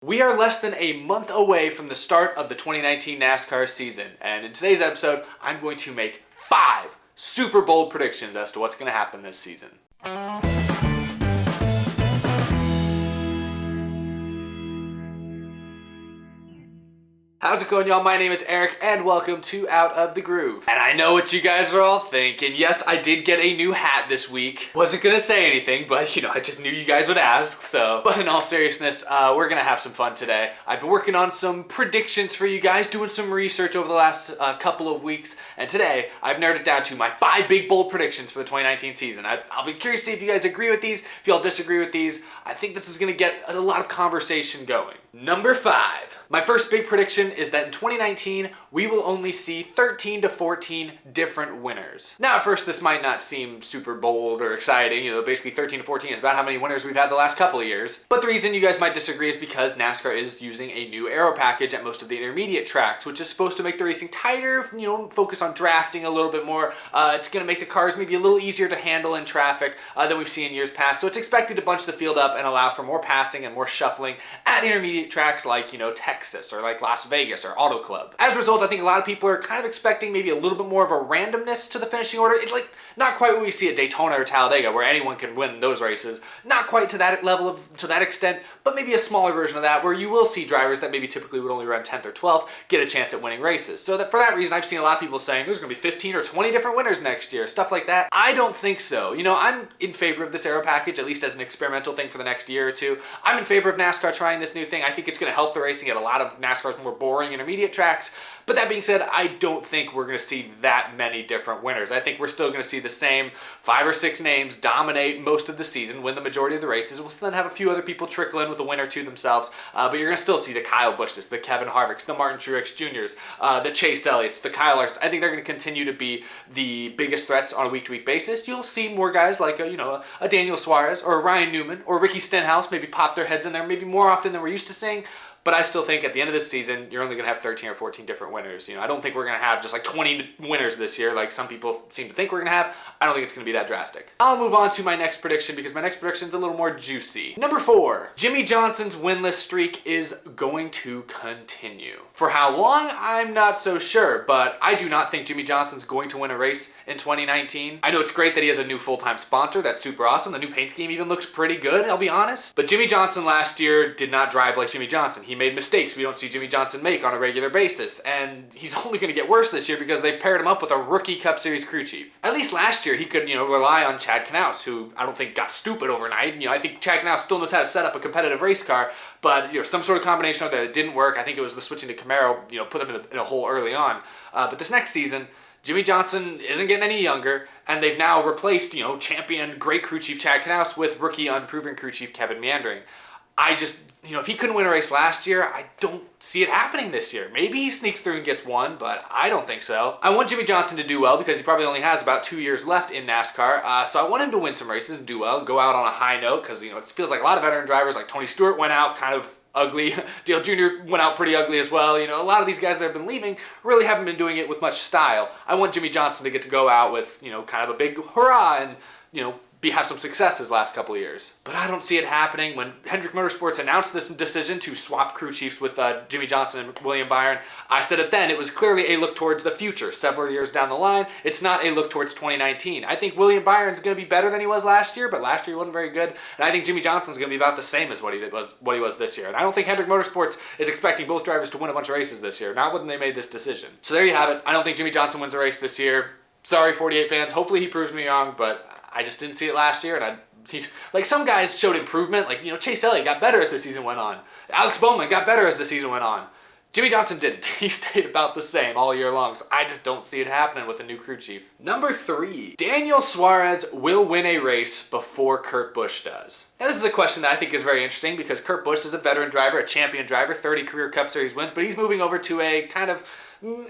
We are less than a month away from the start of the 2019 NASCAR season, and in today's episode, I'm going to make 5 super bold predictions as to what's going to happen this season. How's it going, y'all? My name is Eric, and welcome to Out of the Groove. And I know what you guys are all thinking. Yes, I did get a new hat this week. Wasn't gonna say anything, but I just knew you guys would ask, so. But in all seriousness, we're gonna have some fun today. I've been working on some predictions for you guys, doing some research over the last couple of weeks, and today I've narrowed it down to my 5 big, bold predictions for the 2019 season. I'll be curious to see if you guys agree with these, if y'all disagree with these. I think this is gonna get a lot of conversation going. Number 5. My first big prediction is that in 2019, we will only see 13 to 14 different winners. Now, at first, this might not seem super bold or exciting. Basically 13 to 14 is about how many winners we've had the last couple of years. But the reason you guys might disagree is because NASCAR is using a new aero package at most of the intermediate tracks, which is supposed to make the racing tighter, focus on drafting a little bit more. It's going to make the cars maybe a little easier to handle in traffic than we've seen in years past. So it's expected to bunch the field up and allow for more passing and more shuffling at intermediate tracks like, Texas or like Las Vegas or Auto Club. As a result, I think a lot of people are kind of expecting maybe a little bit more of a randomness to the finishing order. It's like not quite what we see at Daytona or Talladega, where anyone can win those races. Not quite to that level to that extent, but maybe a smaller version of that, where you will see drivers that maybe typically would only run 10th or 12th get a chance at winning races. So that for that reason, I've seen a lot of people saying there's going to be 15 or 20 different winners next year, stuff like that. I don't think so. I'm in favor of this aero package, at least as an experimental thing for the next year or two. I'm in favor of NASCAR trying this new thing. I think it's going to help the racing at a lot of NASCAR's more boring intermediate tracks. But that being said, I don't think we're going to see that many different winners. I think we're still going to see the same 5 or 6 names dominate most of the season, win the majority of the races. We'll then have a few other people trickle in with a win or two themselves. But you're going to still see the Kyle Busches, the Kevin Harvicks, the Martin Truex Jr.'s, the Chase Elliott's, the Kyle Larsons. I think they're going to continue to be the biggest threats on a week-to-week basis. You'll see more guys like a Daniel Suarez or a Ryan Newman or Ricky Stenhouse maybe pop their heads in there maybe more often than we're used to seeing. But I still think at the end of this season, you're only going to have 13 or 14 different winners. I don't think we're going to have just like 20 winners this year like some people seem to think we're going to have. I don't think it's going to be that drastic. I'll move on to my next prediction because my next prediction is a little more juicy. Number 4, Jimmie Johnson's winless streak is going to continue. For how long, I'm not so sure, but I do not think Jimmie Johnson's going to win a race in 2019. I know it's great that he has a new full-time sponsor. That's super awesome. The new paint scheme even looks pretty good, I'll be honest. But Jimmie Johnson last year did not drive like Jimmie Johnson. He made mistakes we don't see Jimmie Johnson make on a regular basis, and he's only going to get worse this year because they've paired him up with a rookie Cup Series crew chief. At least last year he could, rely on Chad Knaus, who I don't think got stupid overnight. I think Chad Knaus still knows how to set up a competitive race car, but some sort of combination of that it didn't work. I think it was the switching to Camaro, put him in a hole early on. But this next season, Jimmie Johnson isn't getting any younger, and they've now replaced, champion great crew chief Chad Knaus with rookie unproven crew chief Kevin Meandering. I just, if he couldn't win a race last year, I don't see it happening this year. Maybe he sneaks through and gets one, but I don't think so. I want Jimmie Johnson to do well because he probably only has about 2 years left in NASCAR. So I want him to win some races and do well and go out on a high note because, it feels like a lot of veteran drivers like Tony Stewart went out kind of ugly. Dale Jr. went out pretty ugly as well. A lot of these guys that have been leaving really haven't been doing it with much style. I want Jimmie Johnson to get to go out with, kind of a big hurrah and, have some success his last couple of years. But I don't see it happening. When Hendrick Motorsports announced this decision to swap crew chiefs with Jimmie Johnson and William Byron, I said it then, it was clearly a look towards the future, several years down the line. It's not a look towards 2019. I think William Byron's going to be better than he was last year, but last year he wasn't very good. And I think Jimmie Johnson's going to be about the same as what he was this year. And I don't think Hendrick Motorsports is expecting both drivers to win a bunch of races this year, not when they made this decision. So there you have it. I don't think Jimmie Johnson wins a race this year. Sorry, 48 fans. Hopefully he proves me wrong, but I just didn't see it last year, and like some guys showed improvement, like Chase Elliott got better as the season went on. Alex Bowman got better as the season went on. Jimmie Johnson didn't. He stayed about the same all year long, so I just don't see it happening with the new crew chief. Number 3, Daniel Suarez will win a race before Kurt Busch does. Now this is a question that I think is very interesting because Kurt Busch is a veteran driver, a champion driver, 30 career Cup Series wins, but he's moving over to a kind of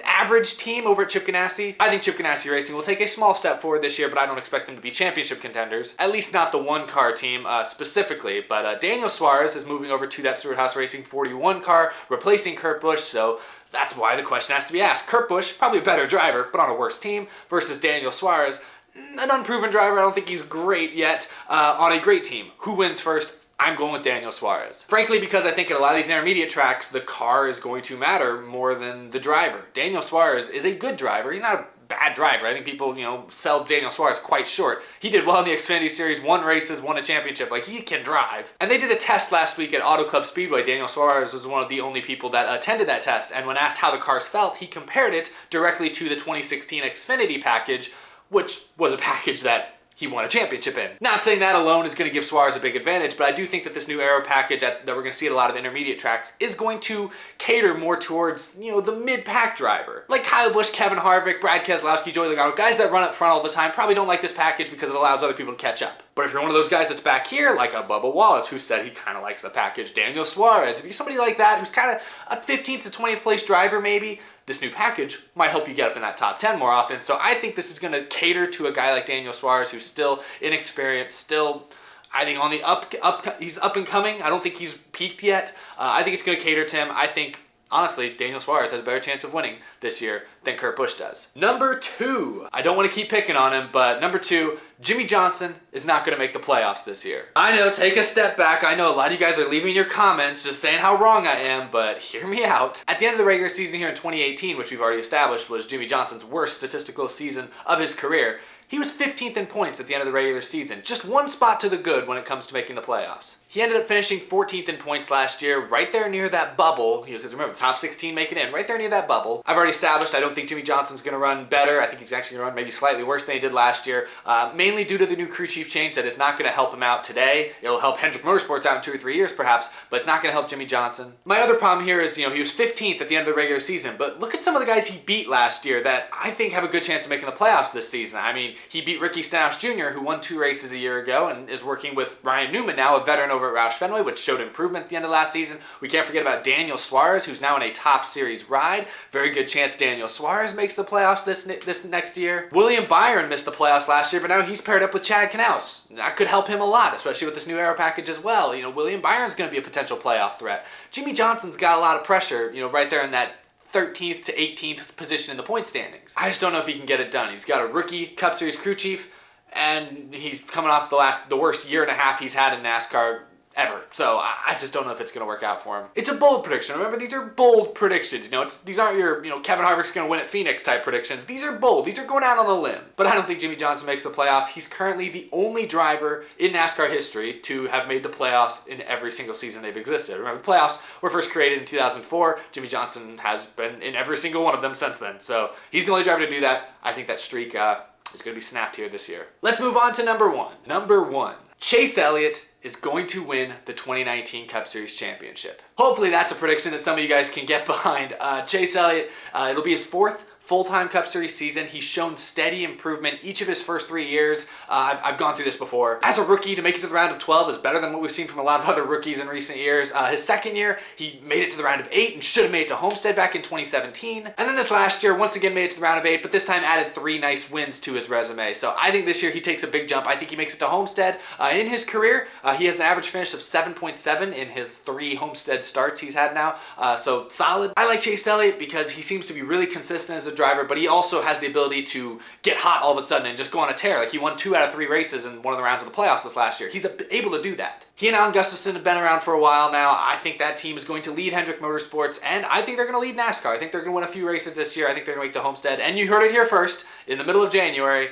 average team over at Chip Ganassi. I think Chip Ganassi Racing will take a small step forward this year, but I don't expect them to be championship contenders. At least not the one-car team specifically. But Daniel Suarez is moving over to that Stewart-Haas Racing 41 car, replacing Kurt Busch, so that's why the question has to be asked. Kurt Busch, probably a better driver, but on a worse team, versus Daniel Suarez, an unproven driver. I don't think he's great yet on a great team. Who wins first? I'm going with Daniel Suarez. Frankly, because I think at a lot of these intermediate tracks, the car is going to matter more than the driver. Daniel Suarez is a good driver. He's not a bad driver. I think people, sell Daniel Suarez quite short. He did well in the Xfinity Series, won races, won a championship. Like, he can drive. And they did a test last week at Auto Club Speedway. Daniel Suarez was one of the only people that attended that test. And when asked how the cars felt, he compared it directly to the 2016 Xfinity package, which was a package that he won a championship in. Not saying that alone is going to give Suarez a big advantage, but I do think that this new aero package that we're going to see at a lot of intermediate tracks is going to cater more towards, the mid-pack driver. Like Kyle Busch, Kevin Harvick, Brad Keselowski, Joey Logano, guys that run up front all the time probably don't like this package because it allows other people to catch up. But if you're one of those guys that's back here, like a Bubba Wallace, who said he kind of likes the package, Daniel Suarez, if you're somebody like that who's kind of a 15th to 20th place driver maybe, this new package might help you get up in that top 10 more often. So I think this is going to cater to a guy like Daniel Suarez, who's still inexperienced, still, I think, on the he's up and coming. I don't think he's peaked yet. I think it's going to cater to him. I think, honestly, Daniel Suarez has a better chance of winning this year than Kurt Busch does. Number 2. I don't want to keep picking on him, but number 2, Jimmie Johnson is not going to make the playoffs this year. I know, take a step back. I know a lot of you guys are leaving your comments just saying how wrong I am, but hear me out. At the end of the regular season here in 2018, which we've already established was Jimmie Johnson's worst statistical season of his career, he was 15th in points at the end of the regular season, just one spot to the good when it comes to making the playoffs. He ended up finishing 14th in points last year, right there near that bubble, because remember, the top 16 make it in, right there near that bubble. I've already established I don't think Jimmie Johnson's going to run better. I think he's actually going to run maybe slightly worse than he did last year, mainly due to the new crew chief change that is not going to help him out today. It'll help Hendrick Motorsports out in 2 or 3 years perhaps, but it's not going to help Jimmie Johnson. My other problem here is, he was 15th at the end of the regular season, but look at some of the guys he beat last year that I think have a good chance of making the playoffs this season. I mean, he beat Ricky Stenhouse Jr., who won 2 races a year ago and is working with Ryan Newman now, a veteran over at Roush Fenway, which showed improvement at the end of last season. We can't forget about Daniel Suarez, who's now in a top series ride. Very good chance Daniel Suarez makes the playoffs this next year. William Byron missed the playoffs last year, but now he's paired up with Chad Knaus. That could help him a lot, especially with this new aero package as well. William Byron's going to be a potential playoff threat. Jimmie Johnson's got a lot of pressure, right there in that 13th to 18th position in the point standings. I just don't know if he can get it done. He's got a rookie Cup Series crew chief, and he's coming off the worst year and a half he's had in NASCAR ever. So I just don't know if it's going to work out for him. It's a bold prediction. Remember, these are bold predictions. These aren't your, Kevin Harvick's going to win at Phoenix type predictions. These are bold. These are going out on a limb. But I don't think Jimmie Johnson makes the playoffs. He's currently the only driver in NASCAR history to have made the playoffs in every single season they've existed. Remember, the playoffs were first created in 2004. Jimmie Johnson has been in every single one of them since then. So he's the only driver to do that. I think that streak is going to be snapped here this year. Let's move on to number 1. Number 1. Chase Elliott is going to win the 2019 Cup Series Championship. Hopefully that's a prediction that some of you guys can get behind. Chase Elliott, it'll be his 4th full-time Cup Series season. He's shown steady improvement each of his first 3 years. I've gone through this before. As a rookie, to make it to the round of 12 is better than what we've seen from a lot of other rookies in recent years. His second year, he made it to the round of 8 and should have made it to Homestead back in 2017. And then this last year, once again made it to the round of 8, but this time added 3 nice wins to his resume. So I think this year he takes a big jump. I think he makes it to Homestead. In his career, he has an average finish of 7.7 in his 3 Homestead starts he's had now. So solid. I like Chase Elliott because he seems to be really consistent as a driver, but he also has the ability to get hot all of a sudden and just go on a tear. Like, he won 2 out of 3 races in one of the rounds of the playoffs this last year. He's able to do that. He and Alan Gustafson have been around for a while now. I think that team is going to lead Hendrick Motorsports, and I think they're going to lead NASCAR. I think they're going to win a few races this year. I think they're going to make it to Homestead. And you heard it here first, in the middle of January,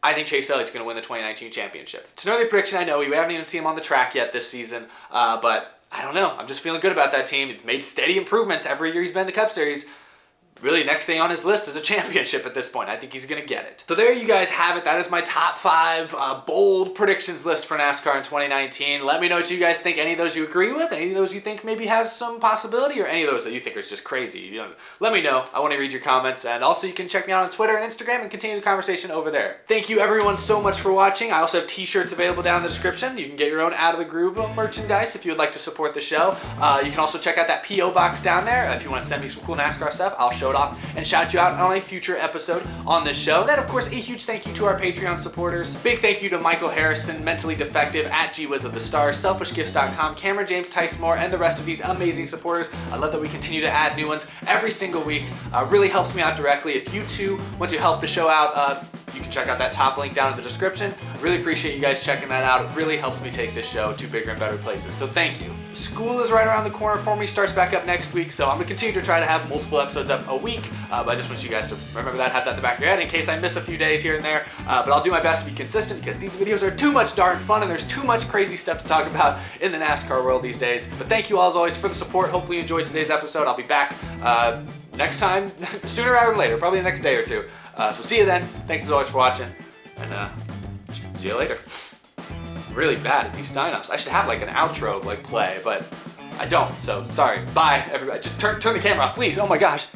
I think Chase Elliott's going to win the 2019 championship. It's an early prediction, I know. We haven't even seen him on the track yet this season, but I don't know. I'm just feeling good about that team. He's made steady improvements every year he's been in the Cup Series. Really, next thing on his list is a championship at this point. I think he's going to get it. So there you guys have it. That is my top 5 bold predictions list for NASCAR in 2019. Let me know what you guys think. Any of those you agree with? Any of those you think maybe has some possibility? Or any of those that you think are just crazy? Let me know. I want to read your comments. And also, you can check me out on Twitter and Instagram and continue the conversation over there. Thank you everyone so much for watching. I also have t-shirts available down in the description. You can get your own Out of the Groove merchandise if you would like to support the show. You can also check out that P.O. box down there. If you want to send me some cool NASCAR stuff, I'll show it off and shout you out on a future episode on this show. And then, of course, a huge thank you to our Patreon supporters. Big thank you to Michael Harrison, Mentally Defective, at GWiz of the Stars, SelfishGifts.com, Cameron James Tysmore, and the rest of these amazing supporters. I love that we continue to add new ones every single week. Really helps me out directly. If you too want to help the show out, you can can check out that top link down in the description. I really appreciate you guys checking that out. It really helps me take this show to bigger and better places, so thank you. School is right around the corner for me, starts back up next week, so I'm gonna continue to try to have multiple episodes up a week, but I just want you guys to remember that, have that in the back of your head in case I miss a few days here and there, but I'll do my best to be consistent because these videos are too much darn fun and there's too much crazy stuff to talk about in the NASCAR world these days. But thank you all as always for the support. Hopefully you enjoyed today's episode. I'll be back next time, sooner rather than later, probably the next day or two. So see you then. Thanks as always for watching, and see you later. I'm really bad at these sign-offs. I should have like an outro like play, but I don't, so sorry. Bye, everybody. Just turn the camera off, please. Oh my gosh.